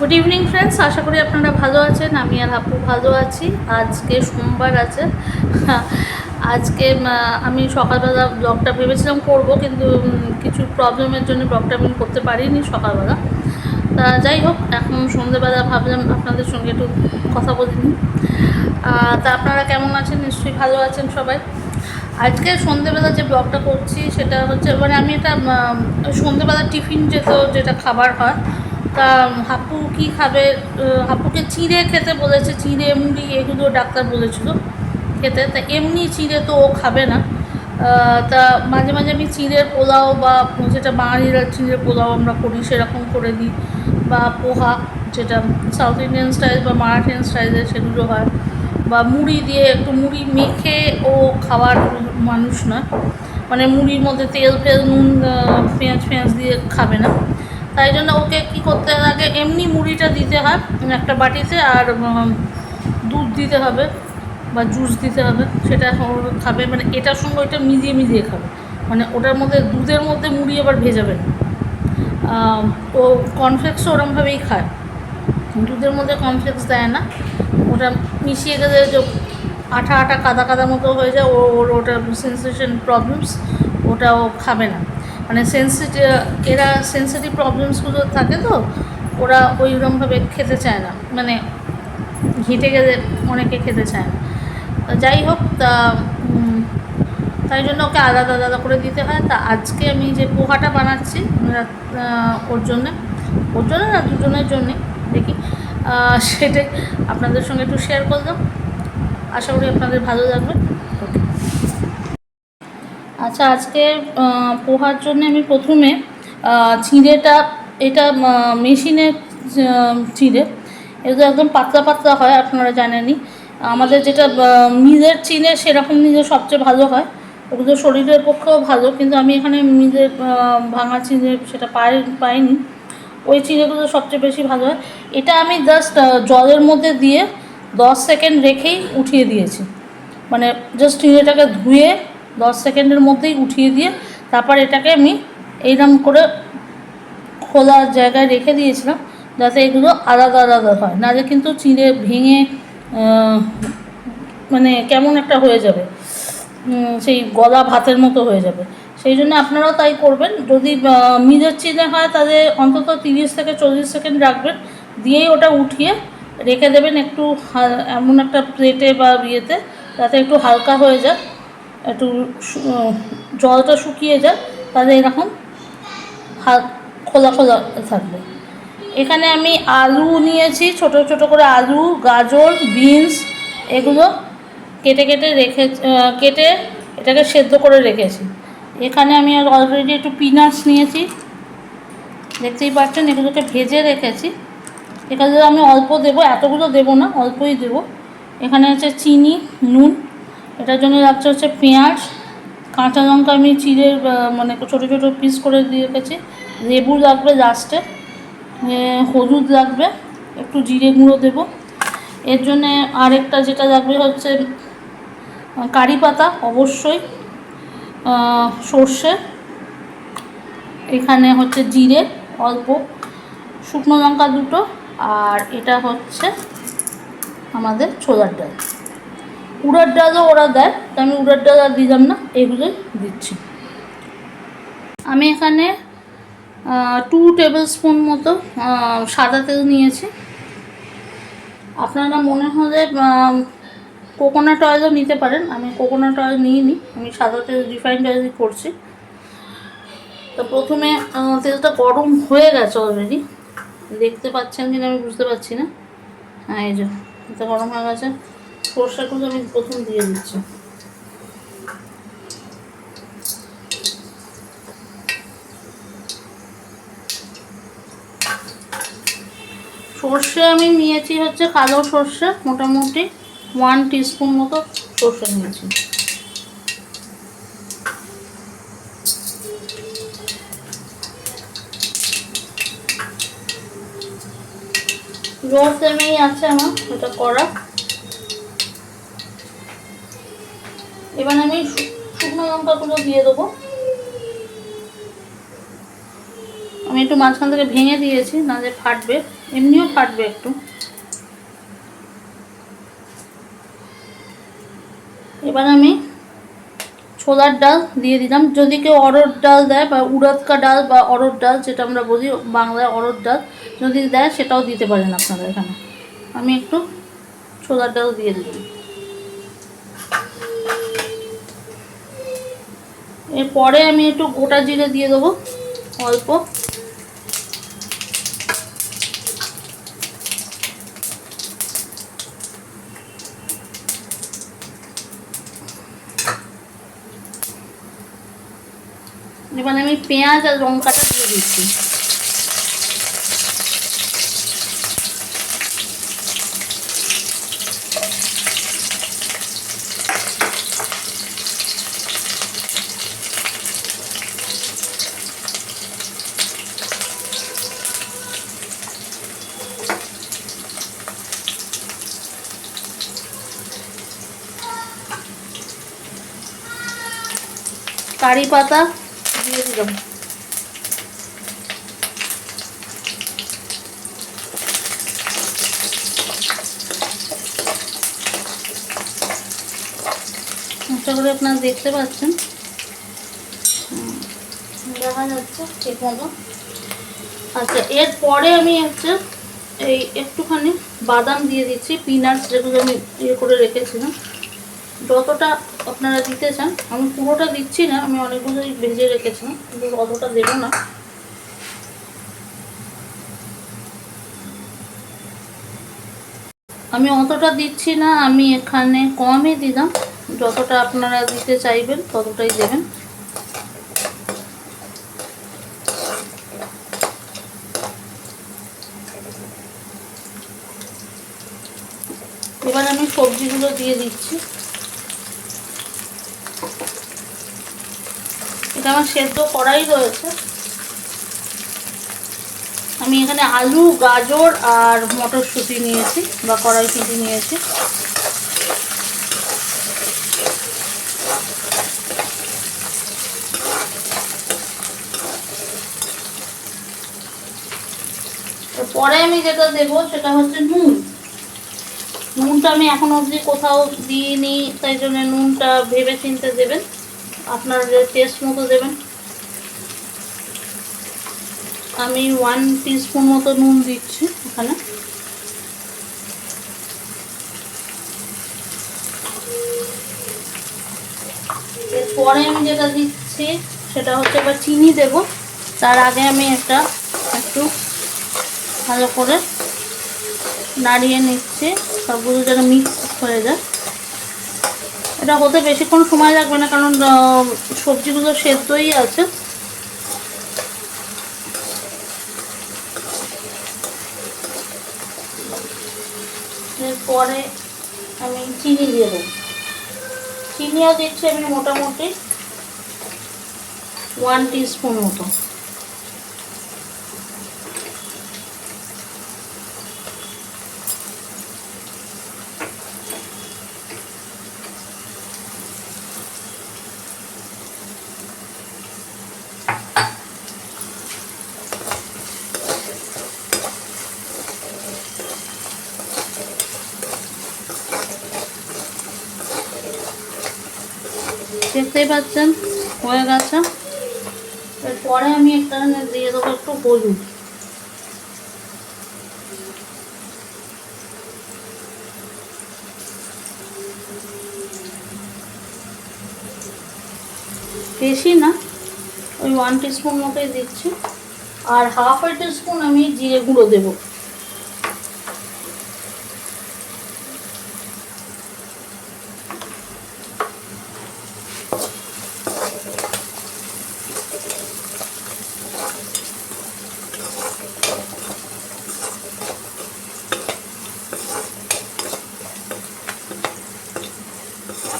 Good evening friends, আশা করি আপনারা ভালো আছেন। আমি আর আপু ভালো আছি। আজকে সোমবার আছে। আজকে আমি সকালবেলা ব্লগটা ভেবেছিলাম করব, কিন্তু কিছু প্রবলেমের জন্য ব্লগটা আমি করতে পারিনি সকালবেলা। তা যাই হোক, এখন সন্ধ্যেবেলা ভাবলাম আপনাদের সঙ্গে একটু কথা বলে নিই। তা আপনারা কেমন আছেন? নিশ্চয়ই ভালো আছেন সবাই। আজকে সন্ধ্যেবেলা যে ব্লগটা করছি সেটা হচ্ছে, মানে আমি এটা সন্ধ্যেবেলা টিফিন যেটা খাবার হয়, তা হাপু কি খাবে, হাপুকে চিড়ে খেতে বলেছে। চিড়ে মুড়ি এগুলো ডাক্তার বলেছিল খেতে। তা এমনি চিড়ে তো ও খাবে না। তা মাঝে মাঝে আমি চিড়ের পোলাও, বা যেটা বাঙালিরা চিড়ের পোলাও আমরা করি সেরকম করে দিই, বা পোহা যেটা সাউথ ইন্ডিয়ান স্টাইল বা মারাঠিয়ান স্টাইলের সেগুলো হয়, বা মুড়ি দিয়ে একটু মুড়ি মেখে ও খাওয়ার মানুষ নয়, মানে মুড়ির মধ্যে তেল ফেল নুন পেঁয়াজ দিয়ে খাবে না। তাই জন্য ওকে কী করতে লাগে, এমনি মুড়িটা দিতে হয় একটা বাটিতে, আর দুধ দিতে হবে বা জুস দিতে হবে, সেটা খাবে। মানে এটার সঙ্গে ওইটা মিজিয়ে খাবে, মানে ওটার মধ্যে দুধের মধ্যে মুড়ি আবার ভেজাবে না। ও কর্নফ্লেক্সও ওরমভাবেই খায়, দুধের মধ্যে কর্নফ্লেক্স দেয় না। ওটা মিশিয়ে গেলে যে আঠা কাদা মতো হয়ে যায়, ওটা সেন্সেশন প্রবলেমস, ওটাও খাবে না। মানে এরা সেন্সিটিভ প্রবলেমসগুলো থাকে, তো ওরা ওইরকমভাবে খেতে চায় না, মানে ঘেঁটে গেলে অনেকে খেতে চায় না। যাই হোক, তাই জন্য ওকে আলাদা করে দিতে হয়। তা আজকে আমি যে পোহাটা বানাচ্ছি ওর জন্যে না, দুজনের জন্যে, দেখি সেটাই আপনাদের সঙ্গে একটু শেয়ার করলাম। আশা করি আপনাদের ভালো লাগবে। ওকে, আচ্ছা, আজকে পোহার জন্য আমি প্রথমে চিঁড়েটা, এটা মেশিনের চিঁড়ে, এগুলো একদম পাতলা হয়, আপনারা জানেনই। আমাদের যেটা মিলের চিঁড়ে সেরকম নিলে সবচেয়ে ভালো হয়, ওগুলো শরীরের পক্ষেও ভালো, কিন্তু আমি এখানে মিলের ভাঙা চিঁড়ে সেটা পাইনি। ওই চিঁড়েগুলো সবচেয়ে বেশি ভালো হয়। এটা আমি জাস্ট জলের মধ্যে দিয়ে 10 সেকেন্ড রেখেই উঠিয়ে দিয়েছি, মানে জাস্ট চিঁড়েটাকে ধুয়ে 10 সেকেন্ডের মধ্যেই উঠিয়ে দিয়ে তারপর এটাকে আমি এইরকম করে খোলা জায়গায় রেখে দিয়েছিলাম, যাতে এগুলো আলাদা হয়, নাহলে কিন্তু চিঁড়ে ভেঙে মানে কেমন একটা হয়ে যাবে, সেই গলা ভাতের মতো হয়ে যাবে। সেই জন্য আপনারাও তাই করবেন। যদি মিলের চিঁড়ে হয় তাহলে অন্তত 30 থেকে 40 সেকেন্ড রাখবেন, দিয়েই ওটা উঠিয়ে রেখে দেবেন একটু এমন একটা প্লেটে বা ইয়েতে, যাতে একটু হালকা হয়ে যায়, একটু জলটা শুকিয়ে যায়, তাহলে এরকম খোলা থাকবে। এখানে আমি আলু নিয়েছি, ছোট করে আলু, গাজর, বিনস, এগুলো কেটে এটাকে সেদ্ধ করে রেখেছি। এখানে আমি অলরেডি একটু পিনাটস নিয়েছি, দেখতেই পাচ্ছেন, এগুলোকে ভেজে রেখেছি। এখানে আমি অল্প দেবো, এতগুলো দেবো না, অল্পই দেবো। এখানে হচ্ছে চিনি, নুন, এটার জন্য লাগছে হচ্ছে পেঁয়াজ, কাঁচা লঙ্কা আমি চিড়ে মানে ছোটো পিস করে দিয়ে রেখেছি, লেবু লাগবে লাস্টে, হলুদ লাগবে, একটু জিরে গুঁড়ো দেবো। এর জন্যে আরেকটা যেটা লাগবে হচ্ছে কারি পাতা, অবশ্যই, সর্ষে, এখানে হচ্ছে জিরে অল্প, শুকনো লঙ্কা দুটো, আর এটা হচ্ছে আমাদের ছোলার ডাল। উড়ার ডালও ওরা দেয়, তো আমি উড়ার ডাল আর দিলাম না, এগুলোই দিচ্ছি। আমি এখানে 2 টেবিল স্পুন মতো সাদা তেল নিয়েছি। আপনারা মনে হলে কোকোনাট অয়েলও নিতে পারেন, আমি কোকোনাট অয়েল নিইনি, আমি সাদা তেল রিফাইন্ড অয়েলই করছি। তো প্রথমে তেলটা গরম হয়ে গেছে অলরেডি, দেখতে পাচ্ছেন কিনা আমি বুঝতে পারছি না। হ্যাঁ, এই যে তেলটা গরম হয়ে গেছে। সরষেগুলো আমি প্রথম দিয়ে দিচ্ছি। সর্ষে আমি নিয়েছি হচ্ছে কালো সর্ষে, মোটামুটি 1 টিস্পুন মতো সর্ষে নিয়েছি। লো ফ্লেমেই আছে আমার এটা করা। এবার আমি শুকনো লঙ্কাগুলো দিয়ে দেবো। আমি একটু মাঝখান থেকে ভেঙে দিয়েছি, না যে ফাটবে, এমনিও ফাটবে একটু। এবার আমি ছোলার ডাল দিয়ে দিলাম। যদি কেউ অড়হর ডাল দেয় বা উড়দকা ডাল বা অড়হর ডাল, যেটা আমরা বলি বাংলায় অড়হর ডাল, যদি দেয় সেটাও দিতে পারেন আপনারা এখানে। আমি একটু ছোলার ডাল দিয়ে দিলাম। এরপরে আমি একটু গোটা জিরে দিয়ে দেবো অল্প। এবার আমি পেঁয়াজ আর লঙ্কাটা দিয়ে দিচ্ছি। কারি পাতা দিয়ে দিলাম। আশা করি আপনারা দেখতে পাচ্ছেন, দেখা যাচ্ছে ঠিক মতো। আচ্ছা, এরপরে আমি এই একটুখানি বাদাম দিয়ে দিচ্ছি, পিনাটস, যেগুলো আমি করে রেখেছিলাম। যতটা আপনারা দিতে চান, আমি পুরোটা দিচ্ছি না, আমি অনেকগুলোই ভেজে রেখেছিলাম, কিন্তু অতটা দেবো না। আমি অতটা দিচ্ছি না, আমি এখানে কমই দিলাম। যতটা আপনারা দিতে চাইবেন ততটাই দেবেন। এবার আমি সবজিগুলো দিয়ে দিচ্ছি। এটা আমার সেদ্ধ করাই রয়েছে। আমি এখানে আলু, গাজর আর মটরশুঁটি নিয়েছি বা কড়াইশুঁটি নিয়েছি। পরে আমি যেটা দেবো সেটা হচ্ছে নুন। নুনটা আমি এখন অবধি কোথাও দিইনি, তাই জন্য নুনটা ভেবে চিন্তে দেবেন, আপনার টেস্ট মতো দেবেন। আমি 1 টিস্পুন মতো নুন দিচ্ছি এখানে। এরপরে আমি যেটা দিচ্ছি সেটা হচ্ছে এবার চিনি দেব। তার আগে আমি একটু ভালো করে নাড়িয়ে নিচ্ছি, সবগুলো যেন মিক্স হয়ে যায়। এটা হতে বেশিক্ষণ সময় লাগবে না, কারণ সবজিগুলো সেদ্ধই আছে। এরপরে আমি চিনি দিয়ে দেবো। চিনিও দিচ্ছি আমি মোটামুটি 1 টিস্পুন মতো। দেখতেই পাচ্ছেন হয়ে গেছে। এরপরে আমি এখানে দিয়ে দেবো একটু হলুদ। বেশি না, ওই 1 টিস্পুন মতোই দিচ্ছি। আর হাফ a টিস্পুন আমি জিরে গুঁড়ো দেবো।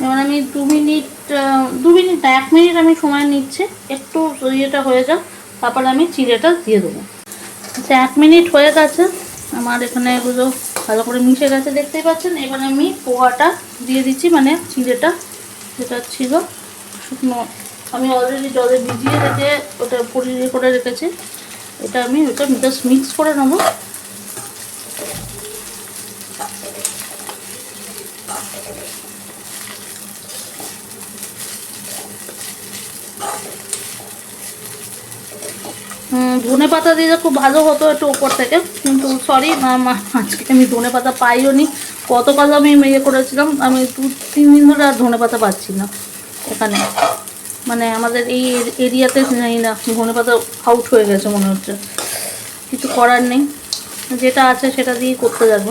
এবার আমি 2 মিনিট না 1 মিনিট আমি সময় নিচ্ছি, একটু ইয়েটা হয়ে যাক, তারপর আমি চিড়েটা দিয়ে দেবো। আচ্ছা, 1 মিনিট হয়ে গেছে, আমার এখানে এগুলো ভালো করে মিশে গেছে, দেখতেই পাচ্ছেন। এবার আমি পোহাটা দিয়ে দিচ্ছি, মানে চিড়েটা যেটা ছিল শুকনো, আমি অলরেডি জলে ভিজিয়ে রেখে ওটা পরিষ্কার করে রেখেছি। এটা আমি জাস্ট মিক্স করে নেবো। ধনে পাতা দিলে খুব ভালো হতো একটু ওপর থেকে, কিন্তু সরি আজকে আমি ধনে পাতা পাইও নি। গতকাল আমি ইয়ে করেছিলাম, আমি 2-3 দিন ধরে আর ধনে পাতা পাচ্ছি না এখানে, মানে আমাদের এই এরিয়াতে জানি না, ধনে পাতা আউট হয়ে গেছে মনে হচ্ছে। কিছু করার নেই, যেটা আছে সেটা দিয়েই করতে যাবো।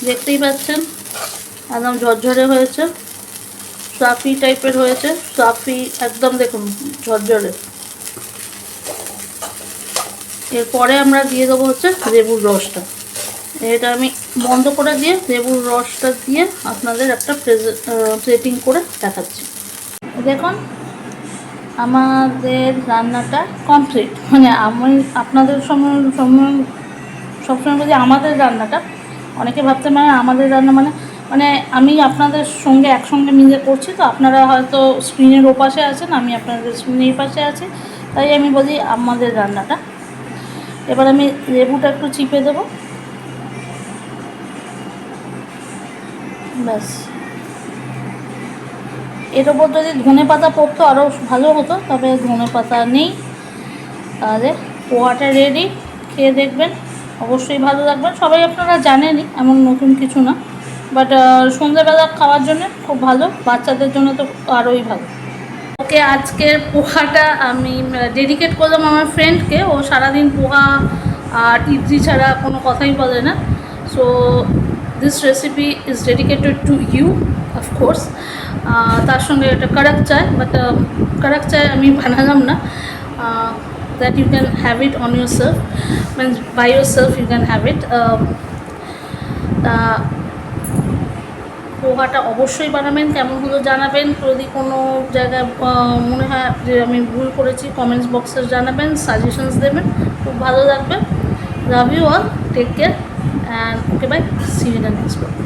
দেখতেই পাচ্ছেন একদম ঝরঝরে হয়েছে, ফ্লাফি টাইপের হয়েছে, ফ্লাফি একদম, দেখুন ঝরঝরে। এরপরে আমরা দিয়ে দেবো হচ্ছে লেবুর রসটা। এটা আমি বন্ধ করে দিয়ে লেবুর রসটা দিয়ে আপনাদের একটা প্লেটিং করে দেখাচ্ছি। দেখুন আমাদের রান্নাটা কমপ্লিট। মানে আমি আপনাদের সবসময় বলি আমাদের রান্নাটা, অনেকে ভাবতে মানে আমাদের রান্না মানে আমি আপনাদের সঙ্গে একসঙ্গে মিলে করছি, তো আপনারা হয়তো স্ক্রিনের ওপাশে আছেন, আমি আপনাদের স্ক্রিনের পাশে আছি, তাই আমি বলি আমাদের রান্নাটা। এবার আমি লেবুটা একটু চিপে দেবো, ব্যাস। এর ওপর যদি ধনে পাতা পড়তো আরও ভালো হতো, তবে ধনে পাতা নেই। তাহলে পোহাটা রেডি, খেয়ে দেখবেন, অবশ্যই ভালো লাগবে। সবাই আপনারা জানেনই, এমন নতুন কিছু না, বাট সন্ধ্যাবেলা খাওয়ার জন্য খুব ভালো, বাচ্চাদের জন্য তো আরোই ভালো। ওকে, আজকের পোহাটা আমি ডেডিকেট করলাম আমার ফ্রেন্ডকে। ও সারাদিন পোহা আর ইডলি ছাড়া কোনো কথাই বলে না। So this recipe is dedicated to you, of course. তার সঙ্গে একটা কড়ক চায়, বাট কড়ক চায় আমি বানালাম না। That you can have it on yourself, means by yourself you can have it. পোহাটা অবশ্যই বানাবেন, কেমন হলো জানাবেন। যদি কোনো জায়গায় মনে হয় যে আমি ভুল করেছি, কমেন্টস বক্সে জানাবেন, সাজেশনস দেবেন, খুব ভালো লাগবে। Love you all, take care, and okay bye, see you in the next video.